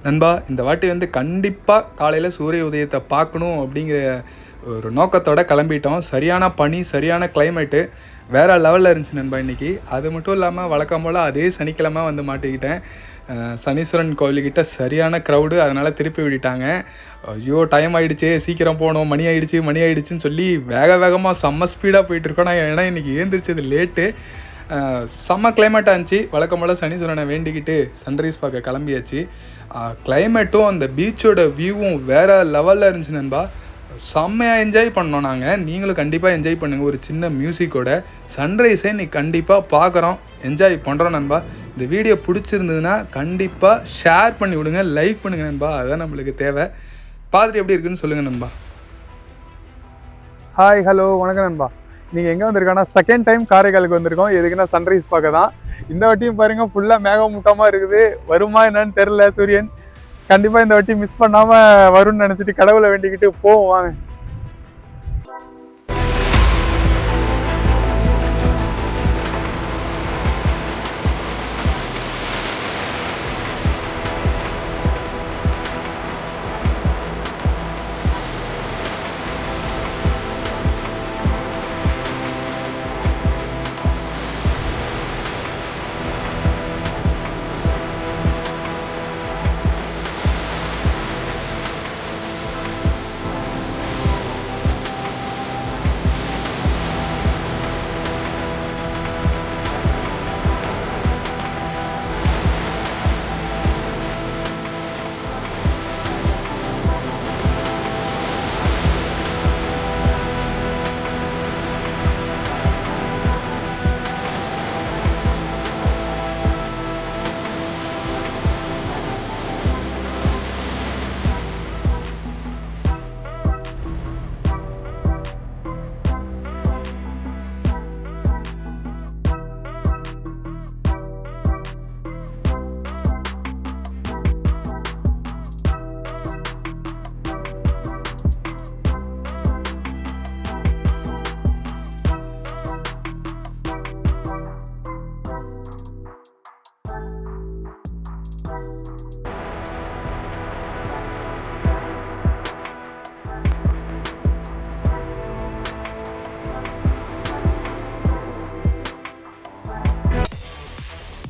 நண்பா, இந்த வாட்டி வந்து கண்டிப்பாக காலையில் சூரிய உதயத்தை பார்க்கணும் அப்படிங்கிற ஒரு நோக்கத்தோட கிளம்பிட்டோம். சரியான பனி, சரியான கிளைமேட்டு, வேறு லெவலில் இருந்துச்சு நண்பா இன்றைக்கி. அது மட்டும் இல்லாமல் வழக்கம் போல் அதே சனிக்கிழமை வந்து மாட்டிக்கிட்டேன். சனீஸ்வரன் கோவிலுக்கிட்ட சரியான க்ரௌடு, அதனால் திருப்பி விட்டுட்டாங்க. ஐயோ டைம் ஆகிடுச்சு, சீக்கிரம் போகணும், மணி ஆகிடுச்சின்னு சொல்லி வேகமாக செம்ம ஸ்பீடாக போயிட்டுருக்கோம். நான் ஏன்னா இன்றைக்கி ஏந்திரிச்சது லேட்டு. செம்ம கிளைமேட்டாக இருந்துச்சு. வழக்கம் போல் சனீஸ்வரனை வேண்டிக்கிட்டு சன்ரைஸ் பார்க்க கிளம்பியாச்சு. கிளைமேட்டும் அந்த பீச்சோட வியூவும் வேறு லெவலில் இருந்துச்சு நண்பா. செம்மையாக என்ஜாய் பண்ணோம் நாங்கள். நீங்களும் கண்டிப்பாக என்ஜாய் பண்ணுங்கள். ஒரு சின்ன மியூசிக்கோட சன்ரைஸை இன்னைக்கு கண்டிப்பாக பார்க்குறோம், என்ஜாய் பண்ணுறோம் நண்பா. இந்த வீடியோ பிடிச்சிருந்ததுன்னா கண்டிப்பாக ஷேர் பண்ணி விடுங்க, லைக் பண்ணுங்கள் நண்பா. அதுதான் நம்மளுக்கு தேவை. பார்த்துட்டு எப்படி இருக்குன்னு சொல்லுங்கள் நண்பா. ஹாய், ஹலோ, வணக்கம் நண்பா. நீங்கள் எங்கே வந்திருக்கோன்னா செகண்ட் டைம் காரைக்காலுக்கு வந்திருக்கோம். எதுக்குன்னா சன்ரைஸ் பார்க்க தான். இந்த வாட்டியும் பாருங்கள் ஃபுல்லாக மேகமூட்டமாக இருக்குது. வருமா என்னன்னு தெரில சூரியன். கண்டிப்பாக இந்த வாட்டி மிஸ் பண்ணாமல் வரும்னு நினச்சிட்டு கடவுளை வேண்டிக்கிட்டு போவோம் வாங்க.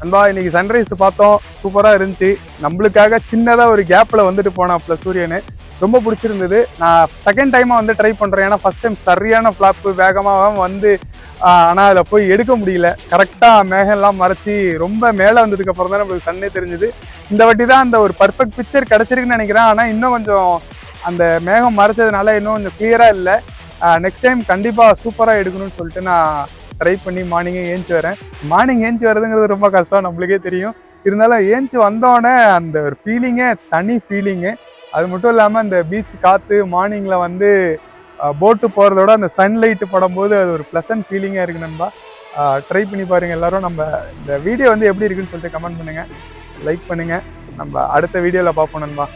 நண்பா, இன்னைக்கு சன்ரைஸ் பார்த்தோம், சூப்பராக இருந்துச்சு. நம்மளுக்காக சின்னதாக ஒரு கேப்பில் வந்துட்டு போனாப்புல சூரியனு. ரொம்ப பிடிச்சிருந்தது. நான் செகண்ட் டைமாக வந்து ட்ரை பண்ணுறேன். ஏன்னா ஃபஸ்ட் டைம் சரியான ஃப்ளாப்பு, வேகமாக வந்து ஆனால் அதில் போய் எடுக்க முடியல. கரெக்டாக மேகம்லாம் மறைச்சி ரொம்ப மேலே வந்ததுக்கப்புறம் தான் நம்மளுக்கு சன்னே தெரிஞ்சுது. இந்த வாட்டி தான் அந்த ஒரு பர்ஃபெக்ட் பிக்சர் கிடச்சிருக்குன்னு நினைக்கிறேன். ஆனால் இன்னும் கொஞ்சம் அந்த மேகம் மறைச்சதுனால இன்னும் கொஞ்சம் கிளியராக இல்லை. நெக்ஸ்ட் டைம் கண்டிப்பாக சூப்பராக எடுக்கணும்னு சொல்லிட்டு நான் ட்ரை பண்ணி மார்னிங்கே ஏஞ்சி வரேன். மார்னிங் ஏஞ்சி வர்றதுங்கிறது ரொம்ப கஷ்டம், நம்மளுக்கே தெரியும். இருந்தாலும் ஏஞ்சி வந்தோடனே அந்த ஒரு ஃபீலிங்கே தனி ஃபீலிங்கு. அது மட்டும் இல்லாமல் அந்த பீச் காற்று, மார்னிங்கில் வந்து போட்டு போகிறதோட அந்த சன்லைட்டு படும்போது அது ஒரு ப்ளசன்ட் ஃபீலிங்காக இருக்குது நண்பா. ட்ரை பண்ணி பாருங்கள் எல்லோரும். நம்ம இந்த வீடியோ வந்து எப்படி இருக்குன்னு சொல்லிட்டு கமெண்ட் பண்ணுங்கள், லைக் பண்ணுங்கள். நம்ம அடுத்த வீடியோவில் பார்ப்போம் நண்பா.